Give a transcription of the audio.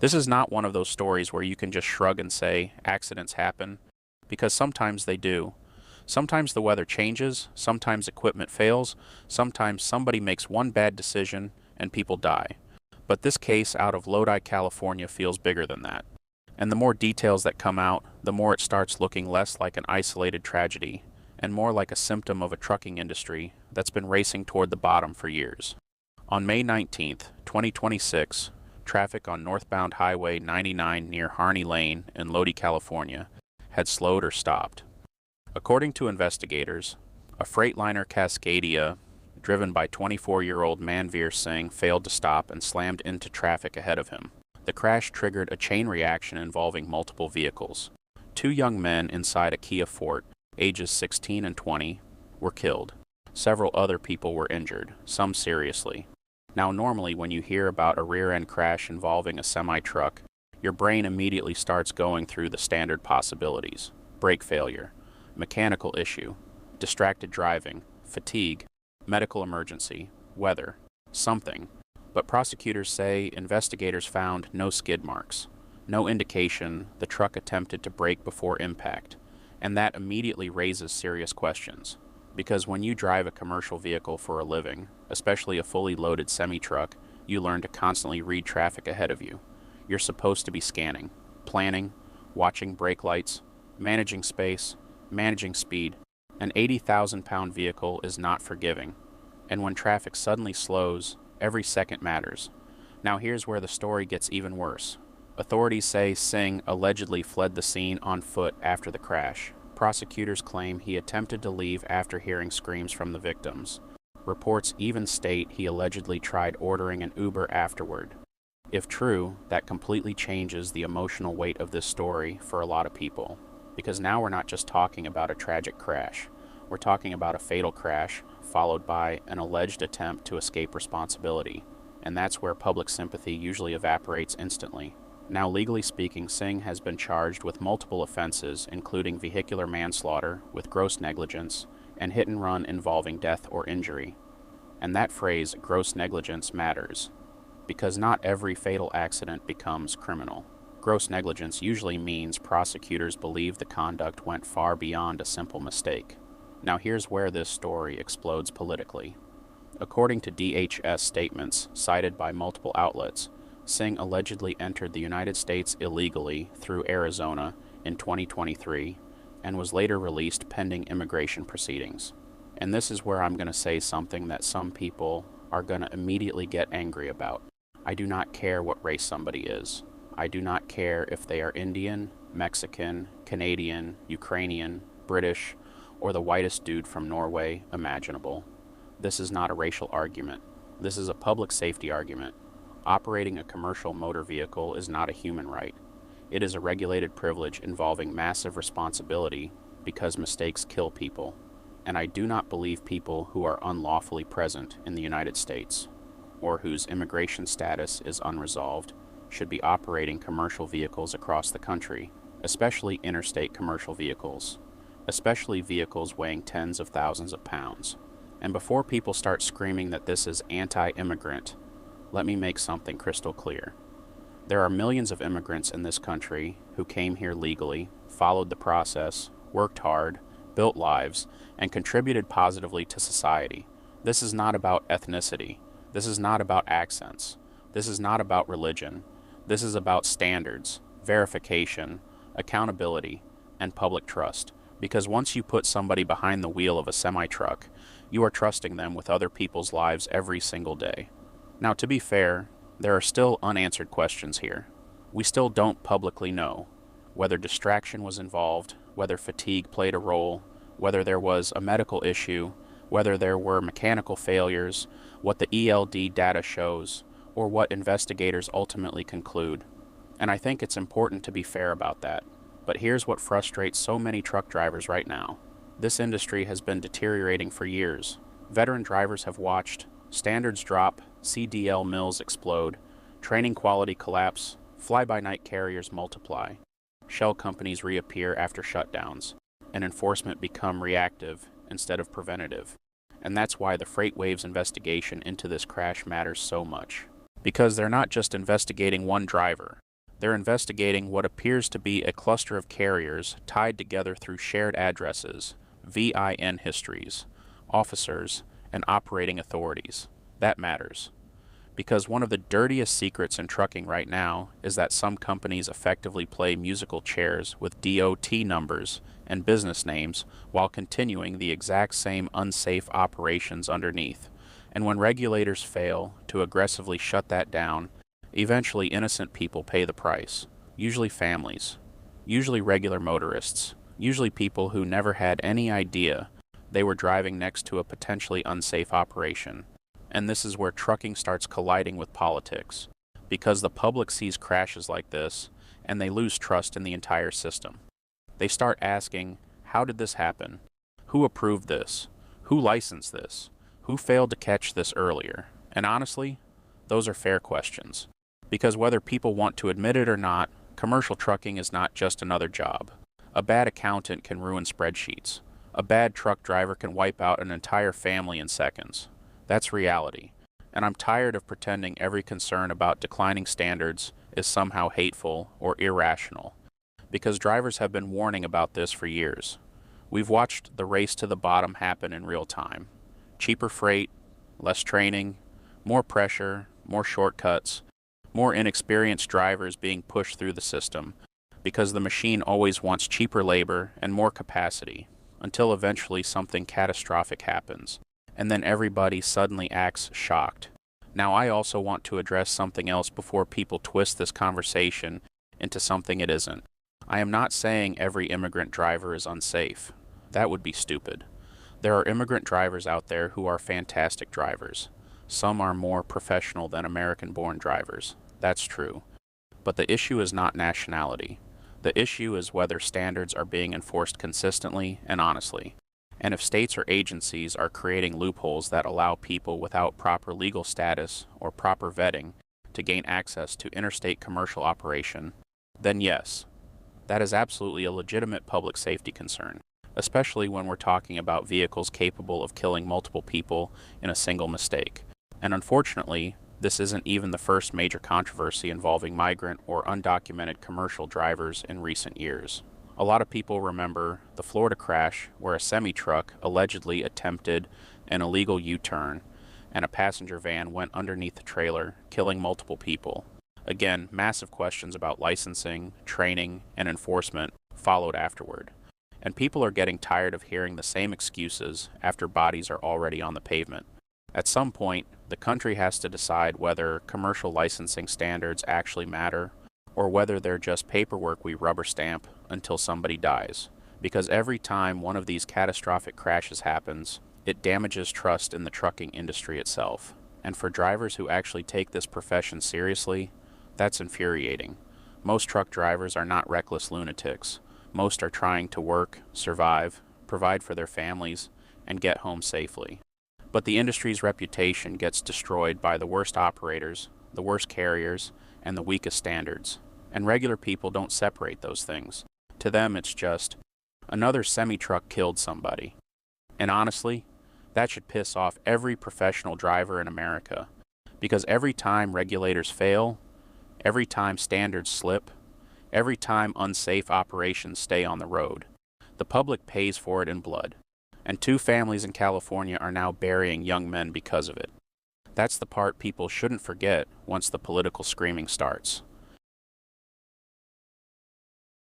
This is not one of those stories where you can just shrug and say accidents happen, because sometimes they do. Sometimes the weather changes, sometimes equipment fails, sometimes somebody makes one bad decision and people die. But this case out of Lodi, California feels bigger than that. And the more details that come out, the more it starts looking less like an isolated tragedy and more like a symptom of a trucking industry that's been racing toward the bottom for years. On May 19th, 2026, traffic on northbound Highway 99 near Harney Lane in Lodi, California, had slowed or stopped. According to investigators, a Freightliner Cascadia driven by 24-year-old Manvir Singh failed to stop and slammed into traffic ahead of him. The crash triggered a chain reaction involving multiple vehicles. Two young men inside a Kia Forte, ages 16 and 20, were killed. Several other people were injured, some seriously. Now, normally when you hear about a rear-end crash involving a semi-truck, your brain immediately starts going through the standard possibilities: brake failure, mechanical issue, distracted driving, fatigue, medical emergency, weather, something. But prosecutors say investigators found no skid marks, no indication the truck attempted to brake before impact, and that immediately raises serious questions. Because when you drive a commercial vehicle for a living, especially a fully loaded semi-truck, you learn to constantly read traffic ahead of you. You're supposed to be scanning, planning, watching brake lights, managing space, managing speed. An 80,000-pound vehicle is not forgiving, and when traffic suddenly slows, every second matters. Now here's where the story gets even worse. Authorities say Singh allegedly fled the scene on foot after the crash. Prosecutors claim he attempted to leave after hearing screams from the victims. Reports even state he allegedly tried ordering an Uber afterward. If true, that completely changes the emotional weight of this story for a lot of people. Because now we're not just talking about a tragic crash. We're talking about a fatal crash followed by an alleged attempt to escape responsibility. And that's where public sympathy usually evaporates instantly. Now, legally speaking, Singh has been charged with multiple offenses, including vehicular manslaughter with gross negligence and hit and run involving death or injury. And that phrase, gross negligence, matters, because not every fatal accident becomes criminal. Gross negligence usually means prosecutors believe the conduct went far beyond a simple mistake. Now here's where this story explodes politically. According to DHS statements cited by multiple outlets, Singh allegedly entered the United States illegally through Arizona in 2023 and was later released pending immigration proceedings. And this is where I'm going to say something that some people are going to immediately get angry about. I do not care what race somebody is. I do not care if they are Indian, Mexican, Canadian, Ukrainian, British, or the whitest dude from Norway imaginable. This is not a racial argument. This is a public safety argument. Operating a commercial motor vehicle is not a human right. It is a regulated privilege involving massive responsibility because mistakes kill people. And I do not believe people who are unlawfully present in the United States, or whose immigration status is unresolved, should be operating commercial vehicles across the country, especially interstate commercial vehicles, especially vehicles weighing tens of thousands of pounds. And before people start screaming that this is anti-immigrant, let me make something crystal clear. There are millions of immigrants in this country who came here legally, followed the process, worked hard, built lives, and contributed positively to society. This is not about ethnicity. This is not about accents. This is not about religion. This is about standards, verification, accountability, and public trust. Because once you put somebody behind the wheel of a semi-truck, you are trusting them with other people's lives every single day. Now, to be fair, there are still unanswered questions here. We still don't publicly know whether distraction was involved, whether fatigue played a role, whether there was a medical issue, whether there were mechanical failures, what the ELD data shows, or what investigators ultimately conclude. And I think it's important to be fair about that. But here's what frustrates so many truck drivers right now. This industry has been deteriorating for years. Veteran drivers have watched standards drop, CDL mills explode, training quality collapse, fly-by-night carriers multiply, shell companies reappear after shutdowns, and enforcement become reactive instead of preventative. And that's why the FreightWaves investigation into this crash matters so much. Because they're not just investigating one driver, They're investigating what appears to be a cluster of carriers tied together through shared addresses, VIN histories, officers, and operating authorities. That matters. Because one of the dirtiest secrets in trucking right now is that some companies effectively play musical chairs with DOT numbers and business names while continuing the exact same unsafe operations underneath. And when regulators fail to aggressively shut that down, eventually innocent people pay the price. Usually families, usually regular motorists, usually people who never had any idea they were driving next to a potentially unsafe operation. And this is where trucking starts colliding with politics, because the public sees crashes like this, and they lose trust in the entire system. They start asking, how did this happen? Who approved this? Who licensed this? Who failed to catch this earlier? And honestly, those are fair questions. Because whether people want to admit it or not, commercial trucking is not just another job. A bad accountant can ruin spreadsheets. A bad truck driver can wipe out an entire family in seconds. That's reality, and I'm tired of pretending every concern about declining standards is somehow hateful or irrational, because drivers have been warning about this for years. We've watched the race to the bottom happen in real time. Cheaper freight, less training, more pressure, more shortcuts, more inexperienced drivers being pushed through the system, because the machine always wants cheaper labor and more capacity, until eventually something catastrophic happens. And then everybody suddenly acts shocked. Now, I also want to address something else before people twist this conversation into something it isn't. I am not saying every immigrant driver is unsafe. That would be stupid. There are immigrant drivers out there who are fantastic drivers. Some are more professional than American-born drivers. That's true. But the issue is not nationality. The issue is whether standards are being enforced consistently and honestly. And if states or agencies are creating loopholes that allow people without proper legal status or proper vetting to gain access to interstate commercial operation, then yes, that is absolutely a legitimate public safety concern, especially when we're talking about vehicles capable of killing multiple people in a single mistake. And unfortunately, this isn't even the first major controversy involving migrant or undocumented commercial drivers in recent years. A lot of people remember the Florida crash where a semi-truck allegedly attempted an illegal U-turn and a passenger van went underneath the trailer, killing multiple people. Again, massive questions about licensing, training, and enforcement followed afterward. And people are getting tired of hearing the same excuses after bodies are already on the pavement. At some point, the country has to decide whether commercial licensing standards actually matter, or whether they're just paperwork we rubber stamp until somebody dies. Because every time one of these catastrophic crashes happens, it damages trust in the trucking industry itself. And for drivers who actually take this profession seriously, that's infuriating. Most truck drivers are not reckless lunatics. Most are trying to work, survive, provide for their families, and get home safely. But the industry's reputation gets destroyed by the worst operators, the worst carriers, and the weakest standards. And regular people don't separate those things. To them, it's just, another semi-truck killed somebody. And honestly, that should piss off every professional driver in America. Because every time regulators fail, every time standards slip, every time unsafe operations stay on the road, the public pays for it in blood. And 2 families in California are now burying young men because of it. That's the part people shouldn't forget once the political screaming starts.